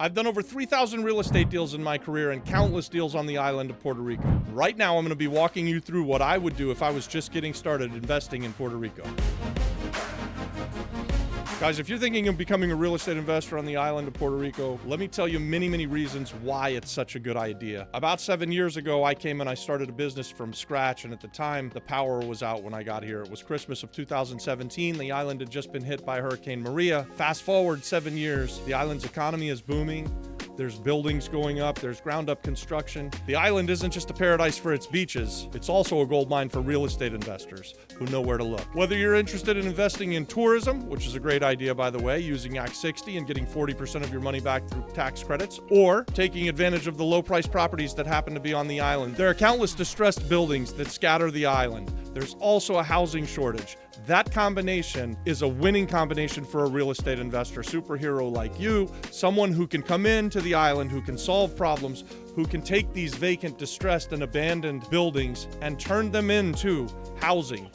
I've done over 3,000 real estate deals in my career and countless deals on the island of Puerto Rico. Right now, I'm going to be walking you through what I would do if I was just getting started investing in Puerto Rico. Guys, if you're thinking of becoming a real estate investor on the island of Puerto Rico, let me tell you many reasons why it's such a good idea. About 7 years ago, I came and I started a business from scratch, and at the time, the power was out when I got here. It was Christmas of 2017. The island had just been hit by Hurricane Maria. Fast forward 7 years, the island's economy is booming. There's buildings going up, there's ground-up construction. The island isn't just a paradise for its beaches, it's also a gold mine for real estate investors who know where to look. Whether you're interested in investing in tourism, which is a great idea by the way, using Act 60 and getting 40% of your money back through tax credits, or taking advantage of the low-priced properties that happen to be on the island, there are countless distressed buildings that scatter the island. There's also a housing shortage. That combination is a winning combination for a real estate investor, superhero like you, someone who can come into the island, who can solve problems, who can take these vacant, distressed, and abandoned buildings and turn them into housing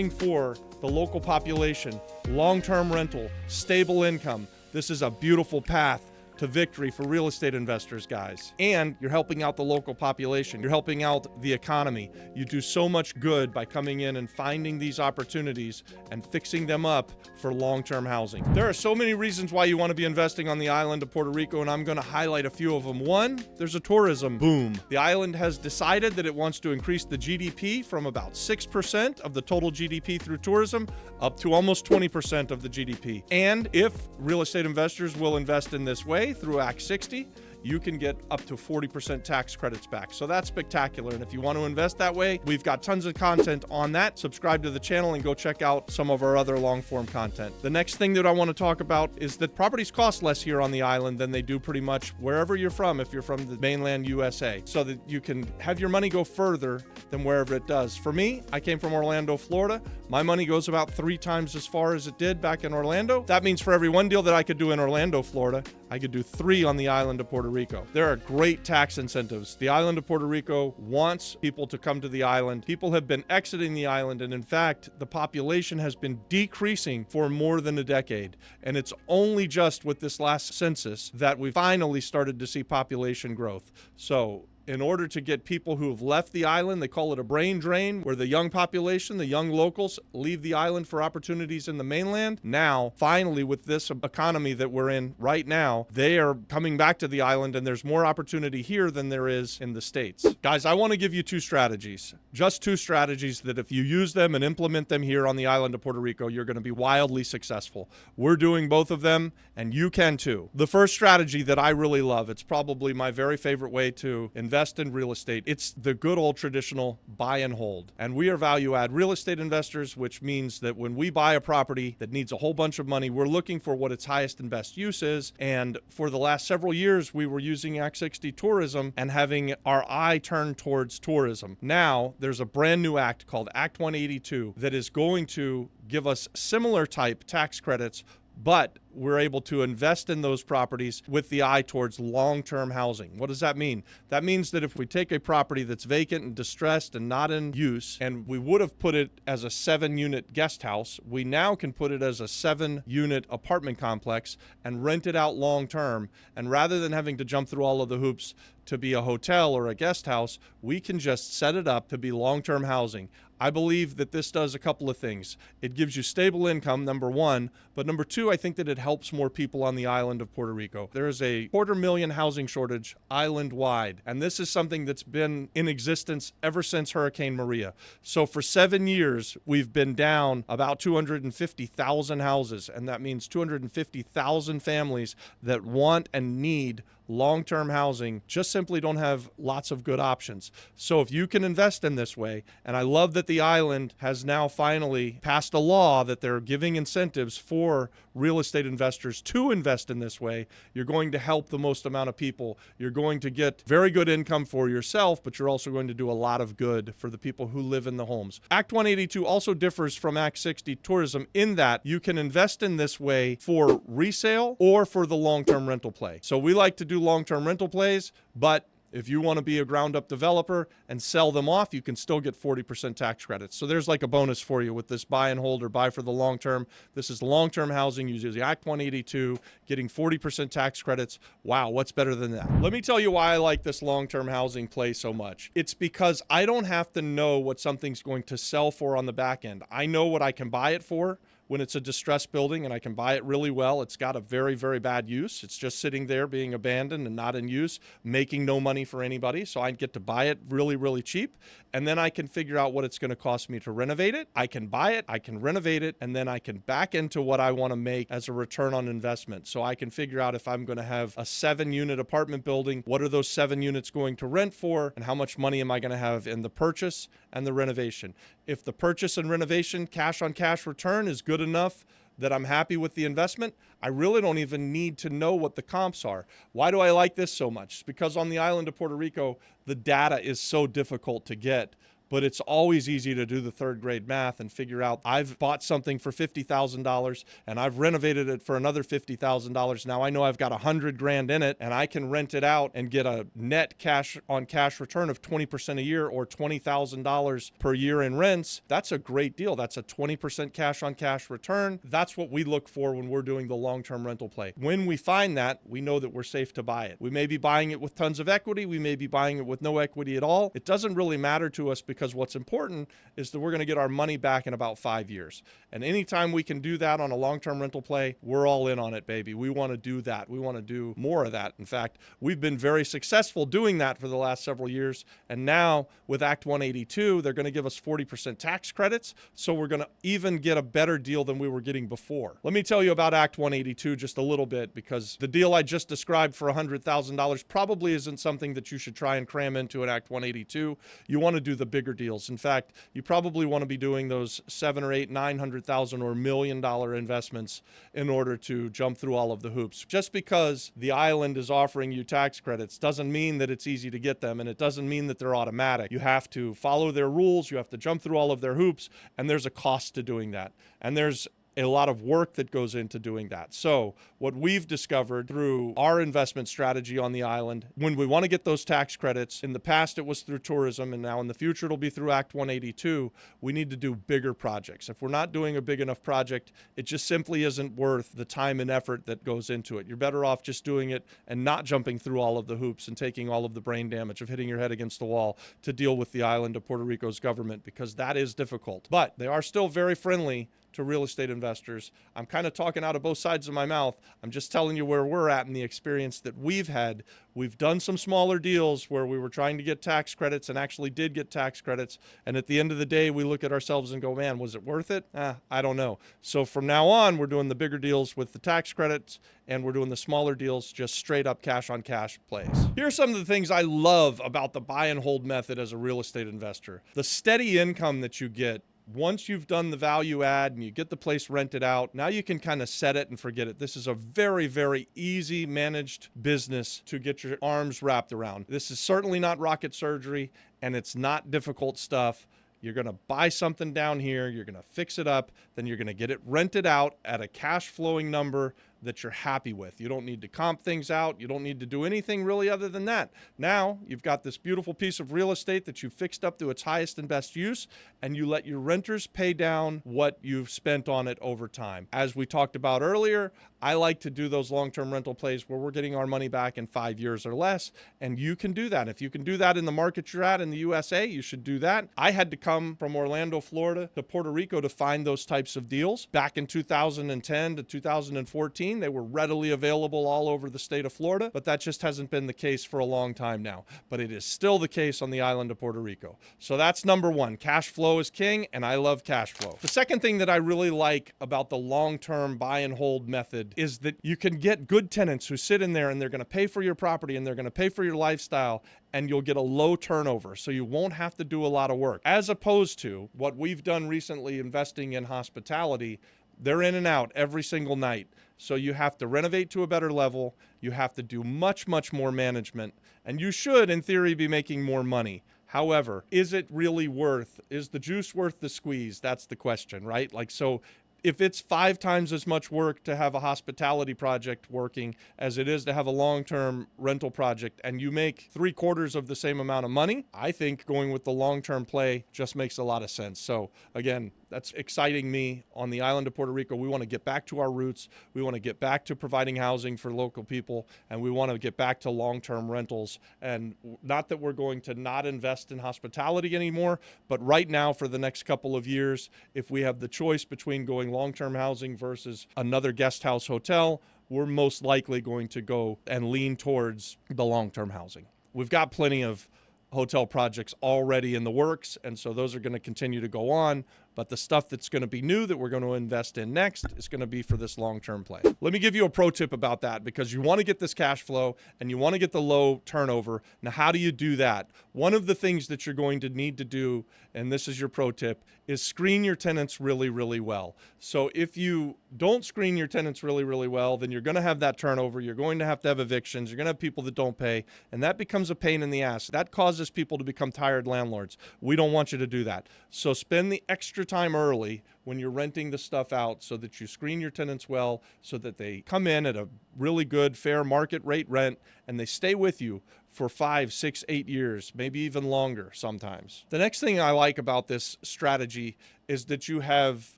for the local population, long-term rental, stable income. This is a beautiful path to victory for real estate investors, guys. And you're helping out the local population. You're helping out the economy. You do so much good by coming in and finding these opportunities and fixing them up for long-term housing. There are so many reasons why you want to be investing on the island of Puerto Rico, and I'm going to highlight a few of them. One, there's a tourism boom. The island has decided that it wants to increase the GDP from about 6% of the total GDP through tourism up to almost 20% of the GDP. And if real estate investors will invest in this way, through Act 60, you can get up to 40% tax credits back. So that's spectacular. And if you want to invest that way, we've got tons of content on that. Subscribe to the channel and go check out some of our other long-form content. The next thing that I want to talk about is that properties cost less here on the island than they do pretty much wherever you're from, if you're from the mainland USA, so that you can have your money go further than wherever it does. For me, I came from Orlando, Florida. My money goes about 3 times as far as it did back in Orlando. That means for every one deal that I could do in Orlando, Florida, I could do 3 on the island of Puerto Rico. There are great tax incentives. The island of Puerto Rico wants people to come to the island. People have been exiting the island, and in fact, the population has been decreasing for more than a decade. And it's only just with this last census that we finally started to see population growth. So, in order to get people who have left the island, they call it a brain drain, where the young population, the young locals, leave the island for opportunities in the mainland. Now, finally, with this economy that we're in right now, they are coming back to the island, and there's more opportunity here than there is in the States. Guys, I want to give you 2 strategies. Just 2 strategies that if you use them and implement them here on the island of Puerto Rico, you're going to be wildly successful. We're doing both of them, and you can too. The first strategy that I really love, it's probably my very favorite way to invest in real estate. It's the good old traditional buy and hold. And we are value add real estate investors, which means that when we buy a property that needs a whole bunch of money, we're looking for what its highest and best use is. And for the last several years, we were using Act 60 tourism and having our eye turned towards tourism. Now, there's a brand new act called Act 182 that is going to give us similar type tax credits, but we're able to invest in those properties with the eye towards long-term housing. What does that mean? That means that if we take a property that's vacant and distressed and not in use, and we would have put it as a 7-unit guest house, we now can put it as a 7-unit apartment complex and rent it out long-term. And rather than having to jump through all of the hoops to be a hotel or a guest house, we can just set it up to be long-term housing. I believe that this does a couple of things. It gives you stable income, number 1, but number 2, I think that it helps more people on the island of Puerto Rico. There is a 250,000 housing shortage island-wide, and this is something that's been in existence ever since Hurricane Maria. So for 7 years, we've been down about 250,000 houses, and that means 250,000 families that want and need long-term housing just simply don't have lots of good options. So if you can invest in this way, and I love that the island has now finally passed a law that they're giving incentives for real estate investors to invest in this way, you're going to help the most amount of people. You're going to get very good income for yourself, but you're also going to do a lot of good for the people who live in the homes. Act 182 also differs from Act 60 tourism in that you can invest in this way for resale or for the long-term rental play. So we like to do long-term rental plays, but If you want to be a ground up developer and sell them off, you can still get 40% tax credits. So there's like a bonus for you with this buy and hold or buy for the long term. This is long-term housing using the Act 182, getting 40% tax credits. Wow, what's better than that? Let me tell you why I like this long-term housing play so much. It's because I don't have to know what something's going to sell for on the back end. I know what I can buy it for when it's a distressed building, and I can buy it really well. It's got a very, very bad use. It's just sitting there being abandoned and not in use, making no money for anybody. So I get to buy it really, really cheap. And then I can figure out what it's going to cost me to renovate it. I can buy it, I can renovate it, and then I can back into what I want to make as a return on investment. So I can figure out if I'm going to have a 7-unit apartment building, what are those 7 units going to rent for, and how much money am I going to have in the purchase and the renovation. If the purchase and renovation cash on cash return is good enough that I'm happy with the investment, I really don't even need to know what the comps are. Why do I like this so much? It's because on the island of Puerto Rico, the data is so difficult to get. But it's always easy to do the third grade math and figure out I've bought something for $50,000 and I've renovated it for another $50,000. Now I know I've got $100,000 in it and I can rent it out and get a net cash on cash return of 20% a year or $20,000 per year in rents. That's a great deal. That's a 20% cash on cash return. That's what we look for when we're doing the long-term rental play. When we find that, we know that we're safe to buy it. We may be buying it with tons of equity. We may be buying it with no equity at all. It doesn't really matter to us because what's important is that we're going to get our money back in about 5 years. And anytime we can do that on a long-term rental play, we're all in on it, baby. We want to do that. We want to do more of that. In fact, we've been very successful doing that for the last several years. And now with Act 182, they're going to give us 40% tax credits. So we're going to even get a better deal than we were getting before. Let me tell you about Act 182 just a little bit, because the deal I just described for $100,000 probably isn't something that you should try and cram into an Act 182. You want to do the bigger deals. In fact, you probably want to be doing those $700,000 or $800,000, $900,000 or $1 million investments in order to jump through all of the hoops. Just because the island is offering you tax credits doesn't mean that it's easy to get them, and it doesn't mean that they're automatic. You have to follow their rules, you have to jump through all of their hoops, and there's a cost to doing that. And there's a lot of work that goes into doing that. So what we've discovered through our investment strategy on the island, when we want to get those tax credits, in the past it was through tourism, and now in the future it'll be through Act 182, we need to do bigger projects. If we're not doing a big enough project, it just simply isn't worth the time and effort that goes into it. You're better off just doing it and not jumping through all of the hoops and taking all of the brain damage of hitting your head against the wall to deal with the island of Puerto Rico's government, because that is difficult. But they are still very friendly to real estate investors. I'm kind of talking out of both sides of my mouth. I'm just telling you where we're at and the experience that we've had. We've done some smaller deals where we were trying to get tax credits and actually did get tax credits. And at the end of the day, we look at ourselves and go, man, was it worth it? I don't know. So from now on, we're doing the bigger deals with the tax credits, and we're doing the smaller deals just straight up cash on cash plays. Here's some of the things I love about the buy and hold method as a real estate investor. The steady income that you get once you've done the value add and you get the place rented out. Now you can kind of set it and forget it. This is a very, very easy managed business to get your arms wrapped around. This is certainly not rocket surgery, and it's not difficult stuff. You're going to buy something down here, you're going to fix it up, then you're going to get it rented out at a cash flowing number that you're happy with. You don't need to comp things out. You don't need to do anything really other than that. Now you've got this beautiful piece of real estate that you've fixed up to its highest and best use, and you let your renters pay down what you've spent on it over time. As we talked about earlier, I like to do those long-term rental plays where we're getting our money back in 5 years or less, and you can do that. If you can do that in the market you're at in the USA, you should do that. I had to come from Orlando, Florida to Puerto Rico to find those types of deals. Back in 2010 to 2014, they were readily available all over the state of Florida, but that just hasn't been the case for a long time now. But it is still the case on the island of Puerto Rico. So that's number one. Cash flow is king, and I love cash flow. The second thing that I really like about the long-term buy and hold method is that you can get good tenants who sit in there and they're going to pay for your property and they're going to pay for your lifestyle, and you'll get a low turnover, so you won't have to do a lot of work. As opposed to what we've done recently investing in hospitality, they're in and out every single night. So you have to renovate to a better level. You have to do much, much more management. And you should, in theory, be making more money. However, is it really worth, is the juice worth the squeeze? That's the question, right? So if it's 5 times as much work to have a hospitality project working as it is to have a long-term rental project, and you make 3/4 of the same amount of money, I think going with the long-term play just makes a lot of sense. So again, that's exciting me on the island of Puerto Rico. We want to get back to our roots. We want to get back to providing housing for local people, and we want to get back to long-term rentals. And not that we're going to not invest in hospitality anymore, but right now for the next couple of years, if we have the choice between going long-term housing versus another guest house hotel, we're most likely going to go and lean towards the long-term housing. We've got plenty of hotel projects already in the works, and so those are going to continue to go on. But the stuff that's going to be new that we're going to invest in next is going to be for this long-term play. Let me give you a pro tip about that, because you want to get this cash flow and you want to get the low turnover. Now, how do you do that? One of the things that you're going to need to do, and this is your pro tip, is screen your tenants really, really well. So if you don't screen your tenants really, really well, then you're going to have that turnover. You're going to have evictions. You're going to have people that don't pay, and that becomes a pain in the ass. That causes people to become tired landlords. We don't want you to do that. So spend the extra time early when you're renting the stuff out so that you screen your tenants well, so that they come in at a really good, fair market rate rent, and they stay with you for 5, 6, 8 years, maybe even longer sometimes. The next thing I like about this strategy is that you have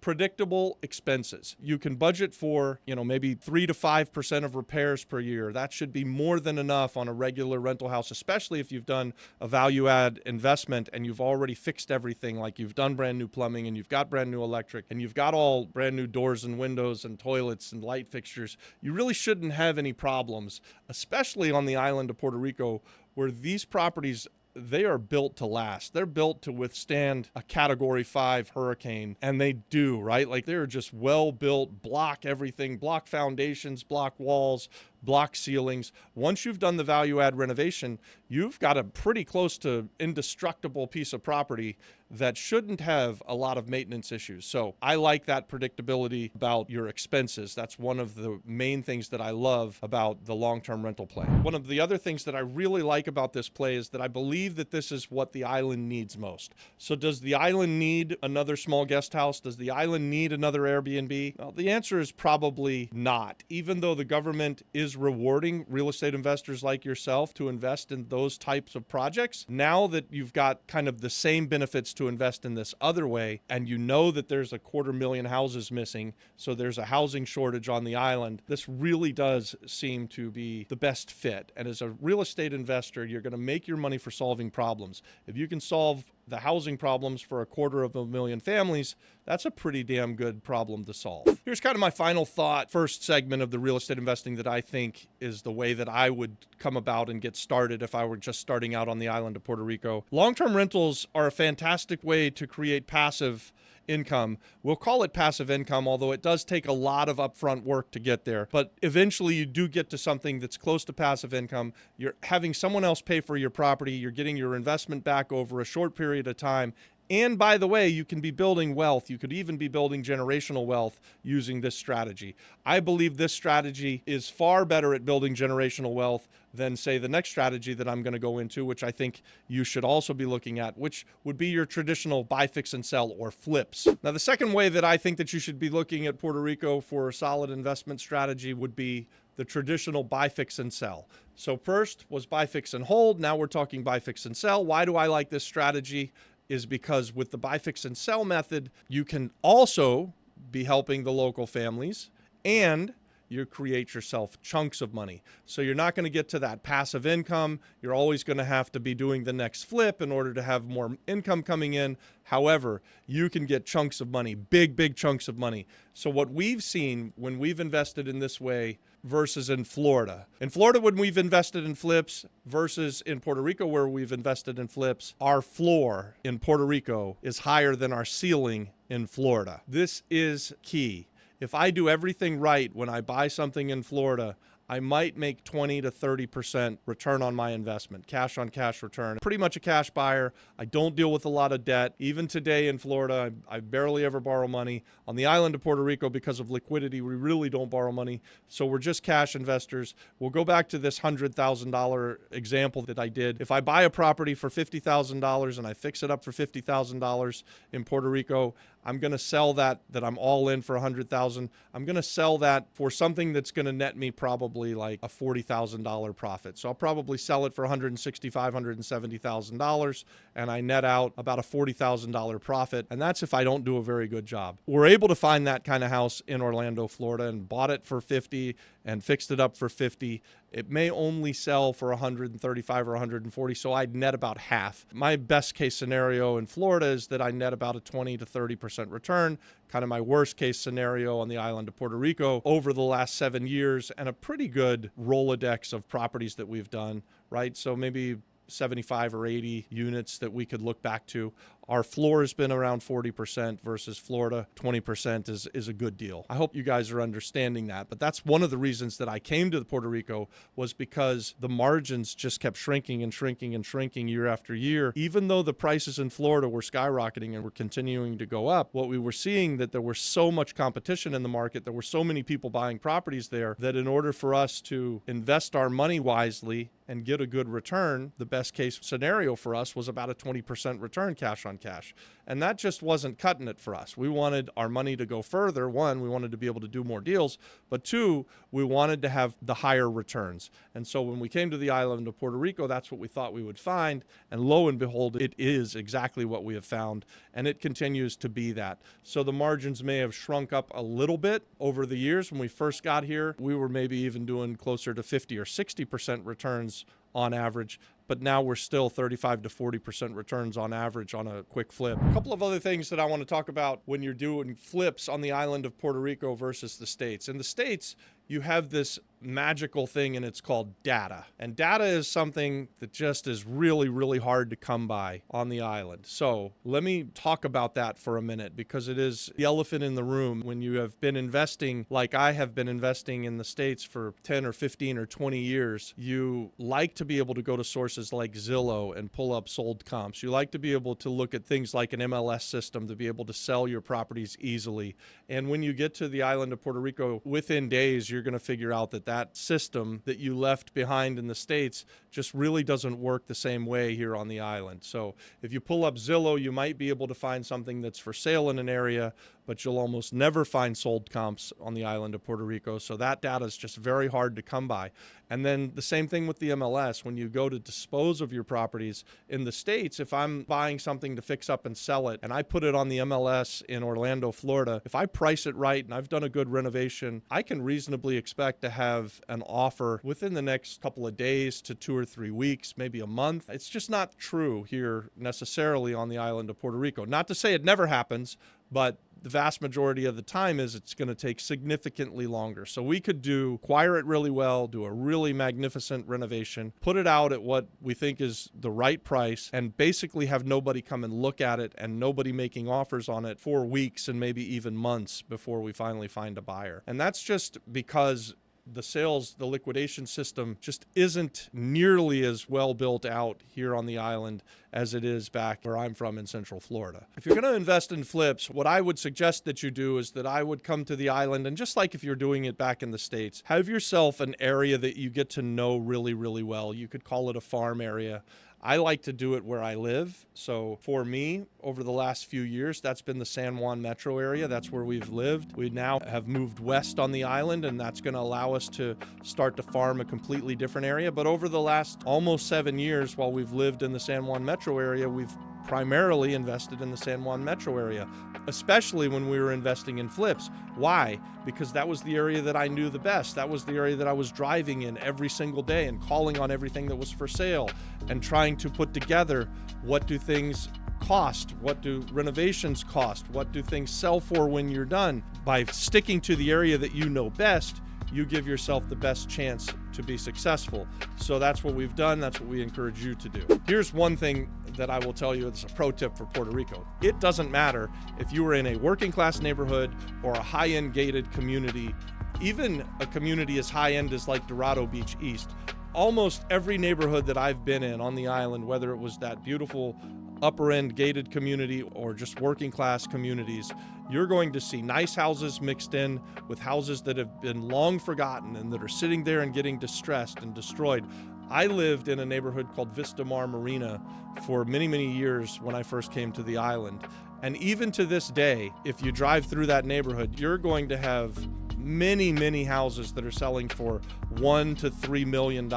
predictable expenses. You can budget for, maybe 3 to 5% of repairs per year. That should be more than enough on a regular rental house, especially if you've done a value add investment and you've already fixed everything, like you've done brand new plumbing and you've got brand new electric and you've got all brand new doors and windows and toilets and light fixtures. You really shouldn't have any problems, especially on the island of Puerto Rico, where these properties, they are built to last. They're built to withstand a Category 5 hurricane, and they do, right? Like, they're just well-built, block everything, block foundations, block walls, block ceilings. Once you've done the value add renovation, you've got a pretty close to indestructible piece of property that shouldn't have a lot of maintenance issues. So I like that predictability about your expenses. That's one of the main things that I love about the long-term rental play. One of the other things that I really like about this play is that I believe that this is what the island needs most. So does the island need another small guest house? Does the island need another Airbnb? Well, the answer is probably not. Even though the government is rewarding real estate investors like yourself to invest in those types of projects, now that you've got kind of the same benefits to invest in this other way, and you know that there's 250,000 houses missing, so there's a housing shortage on the island, this really does seem to be the best fit. And as a real estate investor, you're going to make your money for solving problems. If you can solve the housing problems for 250,000 families, that's a pretty damn good problem to solve. Here's kind of my final thought, first segment of the real estate investing that I think is the way that I would come about and get started if I were just starting out on the island of Puerto Rico. Long-term rentals are a fantastic way to create passive income. We'll call it passive income, although it does take a lot of upfront work to get there. But eventually you do get to something that's close to passive income. You're having someone else pay for your property. You're getting your investment back over a short period of time. And by the way, you can be building wealth. You could even be building generational wealth using this strategy. I believe this strategy is far better at building generational wealth than, say, the next strategy that I'm going to go into, which I think you should also be looking at, which would be your traditional buy, fix, and sell, or flips. Now, the second way that I think that you should be looking at Puerto Rico for a solid investment strategy would be the traditional buy, fix, and sell. So first was buy, fix, and hold. Now we're talking buy, fix, and sell. Why do I like this strategy? Is because with the buy, fix, and sell method, you can also be helping the local families, and you create yourself chunks of money. So you're not going to get to that passive income. You're always going to have to be doing the next flip in order to have more income coming in. However, you can get chunks of money, big chunks of money. So what we've seen when we've invested in this way versus in Florida. In Florida, when we've invested in flips versus in Puerto Rico, where we've invested in flips, our floor in Puerto Rico is higher than our ceiling in Florida. This is key. If I do everything right when I buy something in Florida, I might make 20 to 30% return on my investment, cash on cash return. Pretty much a cash buyer. I don't deal with a lot of debt. Even today in Florida, I barely ever borrow money. On the island of Puerto Rico, because of liquidity, we really don't borrow money. So we're just cash investors. We'll go back to this $100,000 example that I did. If I buy a property for $50,000 and I fix it up for $50,000 in Puerto Rico, I'm going to sell that I'm all in for $100,000. I'm going to sell that for something that's going to net me probably like a $40,000 profit. So I'll probably sell it for $165,000, $170,000, and I net out about a $40,000 profit. And that's if I don't do a very good job. We're able to find that kind of house in Orlando, Florida, and bought it for 50 and fixed it up for 50. It may only sell for 135 or 140, so I'd net about half. My best case scenario in Florida is that I net about a 20 to 30% return. Kind of my worst case scenario on the island of Puerto Rico over the last 7 years, and a pretty good Rolodex of properties that we've done, right? So maybe 75 or 80 units that we could look back to. Our floor has been around 40% versus Florida. 20% is a good deal. I hope you guys are understanding that. But that's one of the reasons that I came to Puerto Rico, was because the margins just kept shrinking and shrinking and shrinking year after year. Even though the prices in Florida were skyrocketing and were continuing to go up, what we were seeing that there was so much competition in the market, there were so many people buying properties there, that in order for us to invest our money wisely and get a good return, the best case scenario for us was about a 20% return cash on cash. And that just wasn't cutting it for us. We wanted our money to go further. One, we wanted to be able to do more deals, but two, we wanted to have the higher returns. And so when we came to the island of Puerto Rico, that's what we thought we would find. And lo and behold, it is exactly what we have found. And it continues to be that. So the margins may have shrunk up a little bit over the years. When we first got here, we were maybe even doing closer to 50 or 60% returns on average, but now we're still 35 to 40% returns on average on a quick flip. A couple of other things that I want to talk about when you're doing flips on the island of Puerto Rico versus the States. In the States, you have this magical thing, and it's called data. And data is something that just is really, really hard to come by on the island. So let me talk about that for a minute, because it is the elephant in the room. When you have been investing like I have been investing in the States for 10 or 15 or 20 years, you like to be able to go to sources like Zillow and pull up sold comps. You like to be able to look at things like an MLS system to be able to sell your properties easily. And when you get to the island of Puerto Rico, within days, you're going to figure out that that system that you left behind in the States just really doesn't work the same way here on the island. So if you pull up Zillow, you might be able to find something that's for sale in an area, but you'll almost never find sold comps on the island of Puerto Rico. So that data is just very hard to come by. And then the same thing with the MLS. When you go to dispose of your properties in the States, if I'm buying something to fix up and sell it, and I put it on the MLS in Orlando, Florida, if I price it right and I've done a good renovation, I can reasonably expect to have an offer within the next couple of days to 2 or 3 weeks, maybe a month. It's just not true here necessarily on the island of Puerto Rico. Not to say it never happens, but the vast majority of the time is it's going to take significantly longer. So we could acquire it really well, do a really magnificent renovation, put it out at what we think is the right price, and basically have nobody come and look at it and nobody making offers on it for weeks and maybe even months before we finally find a buyer. And that's just because the liquidation system just isn't nearly as well built out here on the island as it is back where I'm from in Central Florida. If you're going to invest in flips, what I would suggest that you do is that I would come to the island, and just like if you're doing it back in the States, have yourself an area that you get to know really, really well. You could call it a farm area. I like to do it where I live. So for me, over the last few years, that's been the San Juan metro area. That's where we've lived. We now have moved west on the island, and that's going to allow us to start to farm a completely different area. But over the last almost 7 years, while we've lived in the San Juan metro area, we've primarily invested in the San Juan metro area, especially when we were investing in flips. Why? Because that was the area that I knew the best. That was the area that I was driving in every single day and calling on everything that was for sale and trying to put together, what do things cost? What do renovations cost? What do things sell for when you're done? By sticking to the area that you know best, you give yourself the best chance to be successful. So that's what we've done. That's what we encourage you to do. Here's one thing that I will tell you. It's a pro tip for Puerto Rico. It doesn't matter if you are in a working class neighborhood or a high-end gated community, even a community as high-end as like Dorado Beach East. Almost every neighborhood that I've been in on the island, whether it was that beautiful upper-end gated community or just working class communities, you're going to see nice houses mixed in with houses that have been long forgotten and that are sitting there and getting distressed and destroyed. I lived in a neighborhood called Vista Mar Marina for many, many years when I first came to the island. And even to this day, if you drive through that neighborhood, you're going to have many houses that are selling for $1 to $3 million.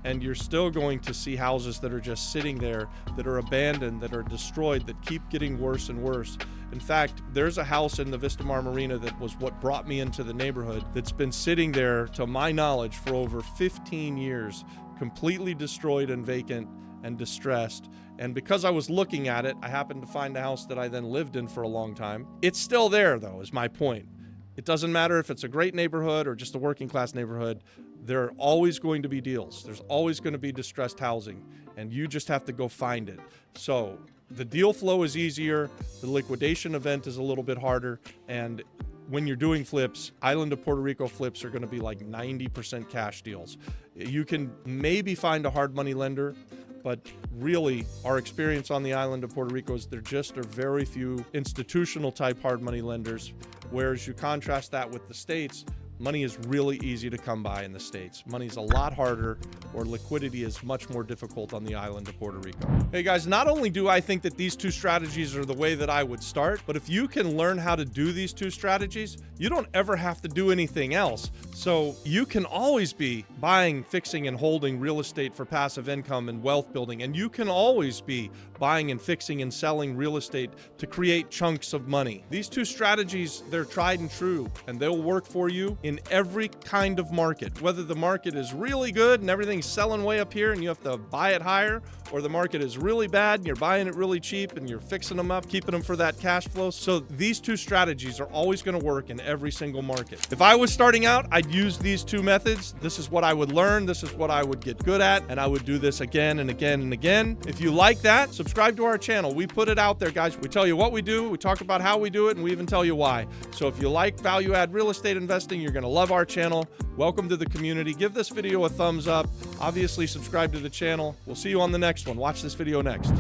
And you're still going to see houses that are just sitting there, that are abandoned, that are destroyed, that keep getting worse and worse. In fact, there's a house in the Vistamar Marina that was what brought me into the neighborhood that's been sitting there, to my knowledge, for over 15 years, completely destroyed and vacant and distressed. And because I was looking at it, I happened to find a house that I then lived in for a long time. It's still there, though, is my point. It doesn't matter if it's a great neighborhood or just a working class neighborhood. There are always going to be deals. There's always going to be distressed housing, and you just have to go find it. So the deal flow is easier. The liquidation event is a little bit harder. And when you're doing flips, Island of Puerto Rico flips are going to be like 90% cash deals. You can maybe find a hard money lender, but really our experience on the island of Puerto Rico is there just are very few institutional type hard money lenders. Whereas you contrast that with the States, money is really easy to come by in the States. Money's a lot harder, or liquidity is much more difficult on the island of Puerto Rico. Hey guys, not only do I think that these two strategies are the way that I would start, but if you can learn how to do these two strategies, you don't ever have to do anything else. So you can always be buying, fixing, and holding real estate for passive income and wealth building. And you can always be buying and fixing and selling real estate to create chunks of money. These two strategies, they're tried and true, and they'll work for you in every kind of market. Whether the market is really good and everything's selling way up here and you have to buy it higher, or the market is really bad and you're buying it really cheap and you're fixing them up, keeping them for that cash flow. So these two strategies are always going to work in every single market. If I was starting out, I'd use these two methods. This is what I would learn. This is what I would get good at. And I would do this again and again and again. If you like that, subscribe to our channel. We put it out there, guys. We tell you what we do. We talk about how we do it, and we even tell you why. So if you like value add real estate investing, you're going to love our channel. Welcome to the community. Give this video a thumbs up. Obviously, subscribe to the channel. We'll see you on the next one. Watch this video next.